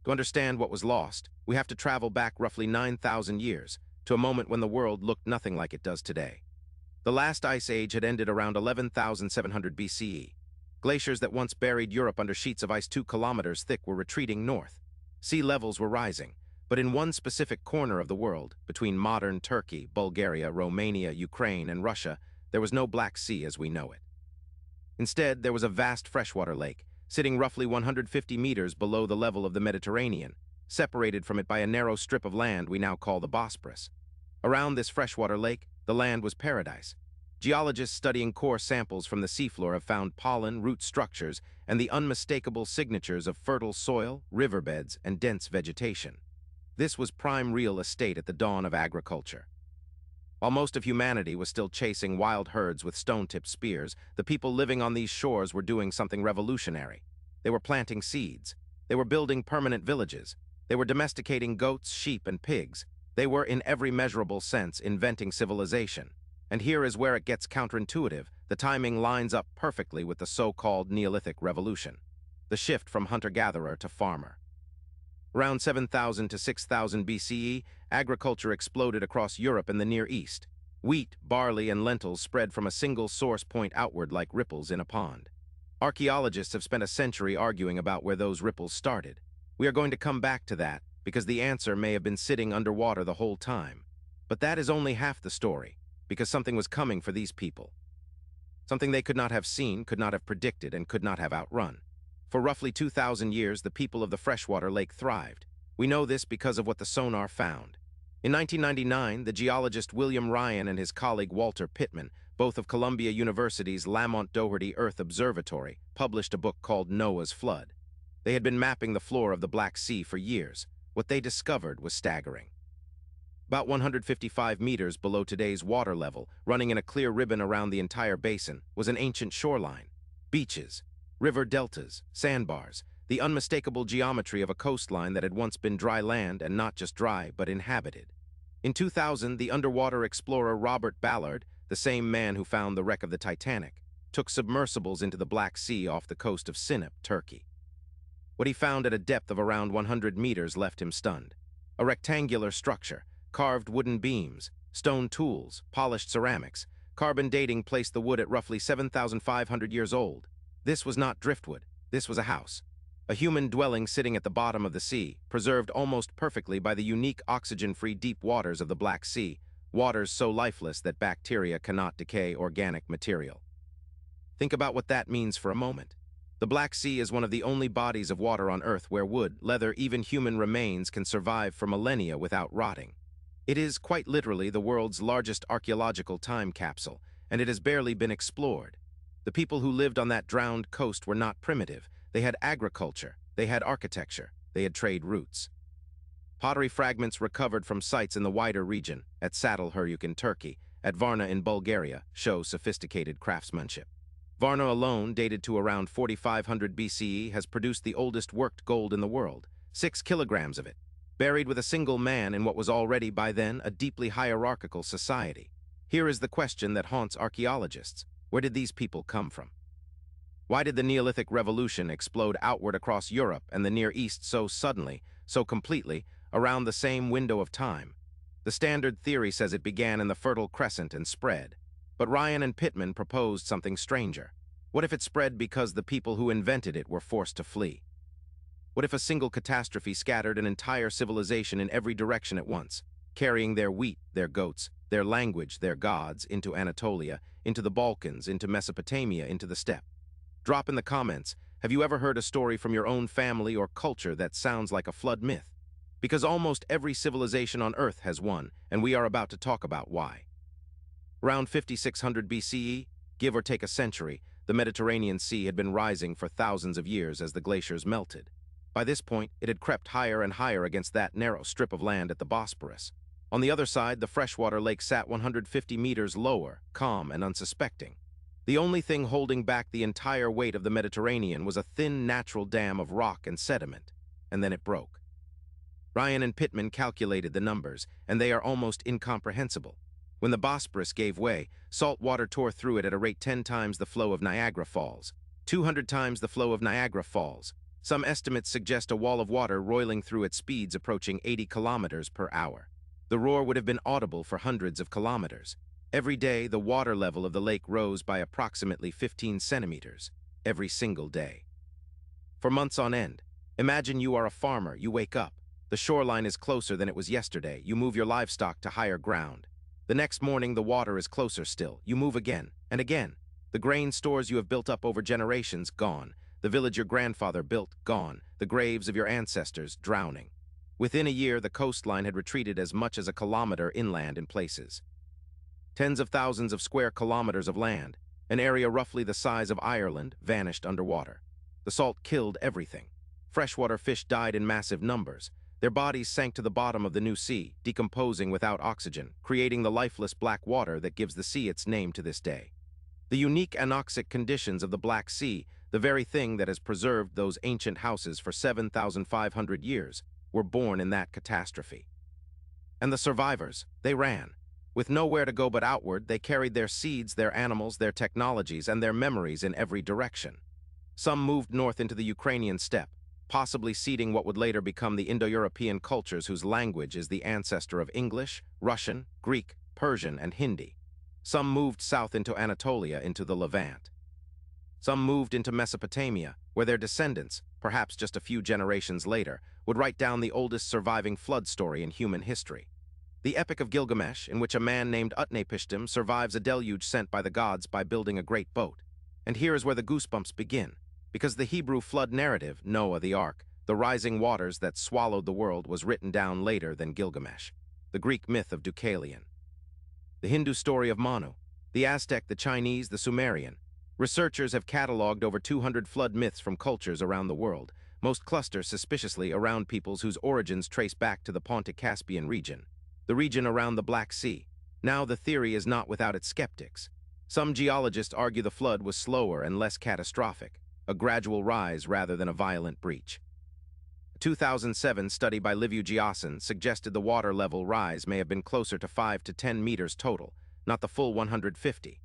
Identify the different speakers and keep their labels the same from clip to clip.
Speaker 1: To understand what was lost, we have to travel back roughly 9,000 years, to a moment when the world looked nothing like it does today. The last ice age had ended around 11,700 BCE. Glaciers that once buried Europe under sheets of ice 2 kilometers thick were retreating north. Sea levels were rising, but in one specific corner of the world, between modern Turkey, Bulgaria, Romania, Ukraine, and Russia, there was no Black Sea as we know it. Instead, there was a vast freshwater lake, sitting roughly 150 meters below the level of the Mediterranean, separated from it by a narrow strip of land we now call the Bosporus. Around this freshwater lake, the land was paradise. Geologists studying core samples from the seafloor have found pollen, root structures, and the unmistakable signatures of fertile soil, riverbeds, and dense vegetation. This was prime real estate at the dawn of agriculture. While most of humanity was still chasing wild herds with stone-tipped spears, the people living on these shores were doing something revolutionary. They were planting seeds. They were building permanent villages. They were domesticating goats, sheep, and pigs. They were, in every measurable sense, inventing civilization. And here is where it gets counterintuitive. The timing lines up perfectly with the so-called Neolithic Revolution, the shift from hunter-gatherer to farmer. Around 7,000 to 6,000 BCE, agriculture exploded across Europe and the Near East. Wheat, barley, and lentils spread from a single source point outward like ripples in a pond. Archaeologists have spent a century arguing about where those ripples started. We are going to come back to that, because the answer may have been sitting underwater the whole time. But that is only half the story, because something was coming for these people. Something they could not have seen, could not have predicted, and could not have outrun. For roughly 2,000 years, the people of the freshwater lake thrived. We know this because of what the sonar found. In 1999, the geologist William Ryan and his colleague Walter Pittman, both of Columbia University's Lamont Doherty Earth Observatory, published a book called Noah's Flood. They had been mapping the floor of the Black Sea for years. What they discovered was staggering. About 155 meters below today's water level, running in a clear ribbon around the entire basin, was an ancient shoreline. Beaches, river deltas, sandbars, the unmistakable geometry of a coastline that had once been dry land, and not just dry, but inhabited. In 2000, the underwater explorer Robert Ballard, the same man who found the wreck of the Titanic, took submersibles into the Black Sea off the coast of Sinop, Turkey. What he found at a depth of around 100 meters left him stunned. A rectangular structure, carved wooden beams, stone tools, polished ceramics. Carbon dating placed the wood at roughly 7,500 years old. This was not driftwood. This was a house. A human dwelling sitting at the bottom of the sea, preserved almost perfectly by the unique oxygen-free deep waters of the Black Sea, waters so lifeless that bacteria cannot decay organic material. Think about what that means for a moment. The Black Sea is one of the only bodies of water on Earth where wood, leather, even human remains can survive for millennia without rotting. It is, quite literally, the world's largest archaeological time capsule, and it has barely been explored. The people who lived on that drowned coast were not primitive. They had agriculture, they had architecture, they had trade routes. Pottery fragments recovered from sites in the wider region, at Çatalhöyük in Turkey, at Varna in Bulgaria, show sophisticated craftsmanship. Varna alone, dated to around 4,500 BCE, has produced the oldest worked gold in the world, 6 kilograms of it, buried with a single man in what was already by then a deeply hierarchical society. Here is the question that haunts archaeologists. Where did these people come from? Why did the Neolithic Revolution explode outward across Europe and the Near East so suddenly, so completely, around the same window of time? The standard theory says it began in the Fertile Crescent and spread. But Ryan and Pittman proposed something stranger. What if it spread because the people who invented it were forced to flee? What if a single catastrophe scattered an entire civilization in every direction at once, carrying their wheat, their goats, their language, their gods, into Anatolia, into the Balkans, into Mesopotamia, into the steppe? Drop in the comments, have you ever heard a story from your own family or culture that sounds like a flood myth? Because almost every civilization on Earth has one, and we are about to talk about why. Around 5600 BCE, give or take a century, the Mediterranean Sea had been rising for thousands of years as the glaciers melted. By this point, it had crept higher and higher against that narrow strip of land at the Bosporus. On the other side, the freshwater lake sat 150 meters lower, calm and unsuspecting. The only thing holding back the entire weight of the Mediterranean was a thin natural dam of rock and sediment, and then it broke. Ryan and Pittman calculated the numbers, and they are almost incomprehensible. When the Bosporus gave way, salt water tore through it at a rate 10 times the flow of Niagara Falls, 200 times the flow of Niagara Falls, Some estimates suggest a wall of water roiling through at speeds approaching 80 kilometers per hour. The roar would have been audible for hundreds of kilometers. Every day, the water level of the lake rose by approximately 15 centimeters, every single day. For months on end, imagine you are a farmer, you wake up. The shoreline is closer than it was yesterday, you move your livestock to higher ground. The next morning, the water is closer still, you move again, and again. The grain stores you have built up over generations, gone. The village your grandfather built, gone. The graves of your ancestors, drowning. Within a year, the coastline had retreated as much as a kilometer inland in places. Tens of thousands of square kilometers of land, an area roughly the size of Ireland, vanished underwater. The salt killed everything. Freshwater fish died in massive numbers. Their bodies sank to the bottom of the new sea, decomposing without oxygen, creating the lifeless black water that gives the sea its name to this day. The unique anoxic conditions of the Black Sea, the very thing that has preserved those ancient houses for 7,500 years, were born in that catastrophe. And the survivors, they ran. With nowhere to go but outward, they carried their seeds, their animals, their technologies, and their memories in every direction. Some moved north into the Ukrainian steppe, possibly seeding what would later become the Indo-European cultures whose language is the ancestor of English, Russian, Greek, Persian, and Hindi. Some moved south into Anatolia, into the Levant. Some moved into Mesopotamia, where their descendants, perhaps just a few generations later, would write down the oldest surviving flood story in human history. The Epic of Gilgamesh, in which a man named Utnapishtim survives a deluge sent by the gods by building a great boat. And here is where the goosebumps begin, because the Hebrew flood narrative, Noah the Ark, the rising waters that swallowed the world, was written down later than Gilgamesh. The Greek myth of Deucalion. The Hindu story of Manu, the Aztec, the Chinese, the Sumerian. Researchers have cataloged over 200 flood myths from cultures around the world. Most cluster suspiciously around peoples whose origins trace back to the Pontic-Caspian region, the region around the Black Sea. Now the theory is not without its skeptics. Some geologists argue the flood was slower and less catastrophic, a gradual rise rather than a violent breach. A 2007 study by Liviu Giasin suggested the water level rise may have been closer to 5 to 10 meters total, not the full 150.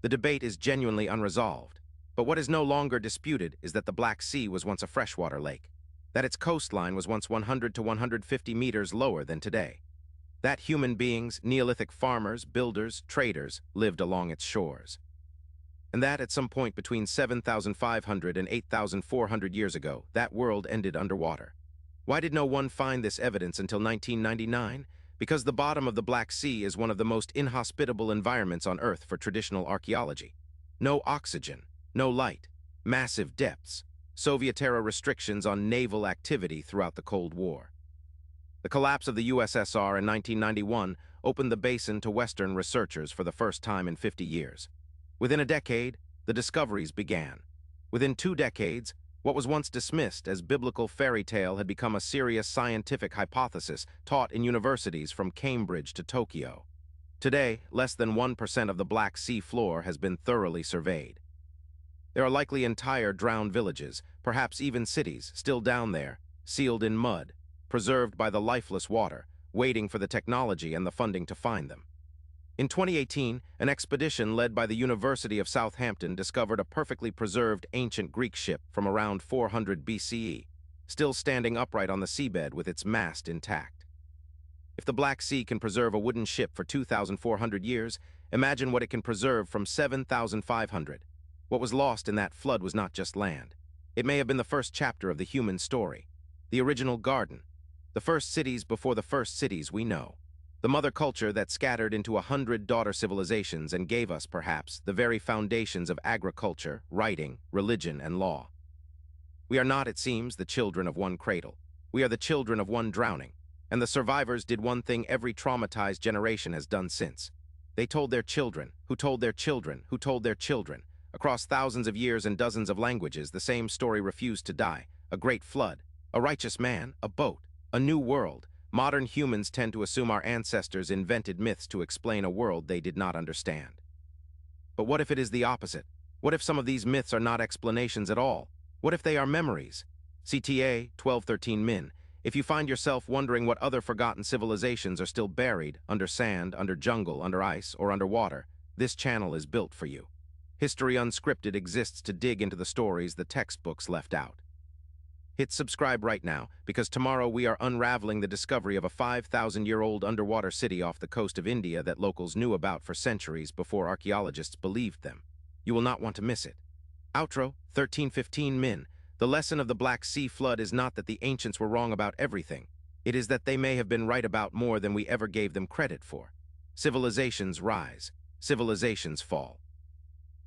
Speaker 1: The debate is genuinely unresolved, but what is no longer disputed is that the Black Sea was once a freshwater lake, that its coastline was once 100 to 150 meters lower than today, that human beings, Neolithic farmers, builders, traders, lived along its shores, and that at some point between 7,500 and 8,400 years ago, that world ended underwater. Why did no one find this evidence until 1999? Because the bottom of the Black Sea is one of the most inhospitable environments on Earth for traditional archaeology. No oxygen, no light, massive depths, Soviet-era restrictions on naval activity throughout the Cold War. The collapse of the USSR in 1991 opened the basin to Western researchers for the first time in 50 years. Within a decade, the discoveries began. Within 2 decades, what was once dismissed as biblical fairy tale had become a serious scientific hypothesis taught in universities from Cambridge to Tokyo. Today, less than 1% of the Black Sea floor has been thoroughly surveyed. There are likely entire drowned villages, perhaps even cities, still down there, sealed in mud, preserved by the lifeless water, waiting for the technology and the funding to find them. In 2018, an expedition led by the University of Southampton discovered a perfectly preserved ancient Greek ship from around 400 BCE, still standing upright on the seabed with its mast intact. If the Black Sea can preserve a wooden ship for 2,400 years, imagine what it can preserve from 7,500. What was lost in that flood was not just land. It may have been the first chapter of the human story, the original garden, the first cities before the first cities we know. The mother culture that scattered into 100 daughter civilizations and gave us, perhaps, the very foundations of agriculture, writing, religion, and law. We are not, it seems, the children of one cradle. We are the children of one drowning, and the survivors did one thing every traumatized generation has done since. They told their children, who told their children, who told their children. Across thousands of years and dozens of languages, the same story refused to die. A great flood, a righteous man, a boat, a new world. Modern humans tend to assume our ancestors invented myths to explain a world they did not understand. But what if it is the opposite? What if some of these myths are not explanations at all? What if they are memories? CTA 1213 Min. If you find yourself wondering what other forgotten civilizations are still buried, under sand, under jungle, under ice, or underwater, this channel is built for you. History Unscripted exists to dig into the stories the textbooks left out. Hit subscribe right now, because tomorrow we are unraveling the discovery of a 5,000-year-old underwater city off the coast of India that locals knew about for centuries before archaeologists believed them. You will not want to miss it. Outro, 1315 Min. The lesson of the Black Sea flood is not that the ancients were wrong about everything. It is that they may have been right about more than we ever gave them credit for. Civilizations rise. Civilizations fall.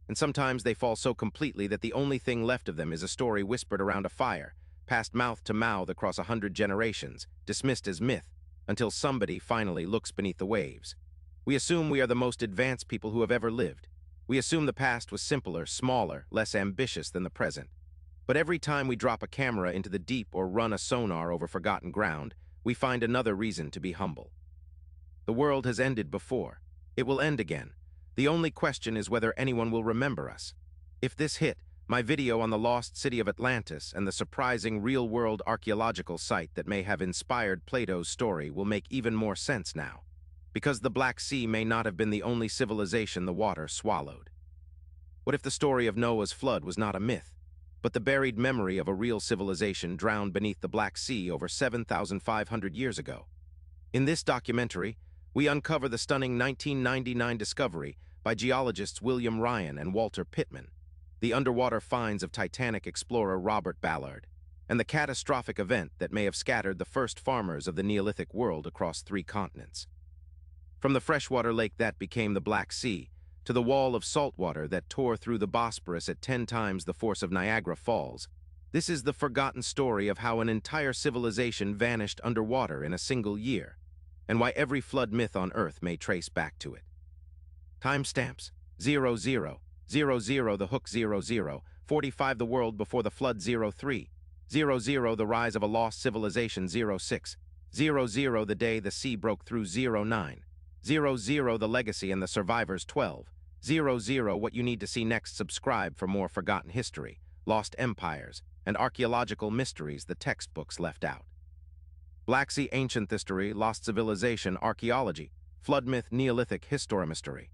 Speaker 1: And sometimes they fall so completely that the only thing left of them is a story whispered around a fire, passed mouth to mouth across 100 generations, dismissed as myth, until somebody finally looks beneath the waves. We assume we are the most advanced people who have ever lived. We assume the past was simpler, smaller, less ambitious than the present. But every time we drop a camera into the deep or run a sonar over forgotten ground, we find another reason to be humble. The world has ended before. It will end again. The only question is whether anyone will remember us. If this hit, my video on the lost city of Atlantis and the surprising real-world archaeological site that may have inspired Plato's story will make even more sense now, because the Black Sea may not have been the only civilization the water swallowed. What if the story of Noah's flood was not a myth, but the buried memory of a real civilization drowned beneath the Black Sea over 7,500 years ago? In this documentary, we uncover the stunning 1999 discovery by geologists William Ryan and Walter Pittman, the underwater finds of Titanic explorer Robert Ballard, and the catastrophic event that may have scattered the first farmers of the Neolithic world across 3 continents. From the freshwater lake that became the Black Sea, to the wall of saltwater that tore through the Bosporus at 10 times the force of Niagara Falls, this is the forgotten story of how an entire civilization vanished underwater in a single year, and why every flood myth on Earth may trace back to it. Timestamps: 0000 the hook 00, 45 the world before the flood 03, 00 the rise of a lost civilization 06, 00 the day the sea broke through 09, 00 the legacy and the survivors 12, 00 what you need to see next. Subscribe for more forgotten history, lost empires, and archaeological mysteries the textbooks left out. Black Sea ancient history, lost civilization, archaeology, flood myth, Neolithic history mystery.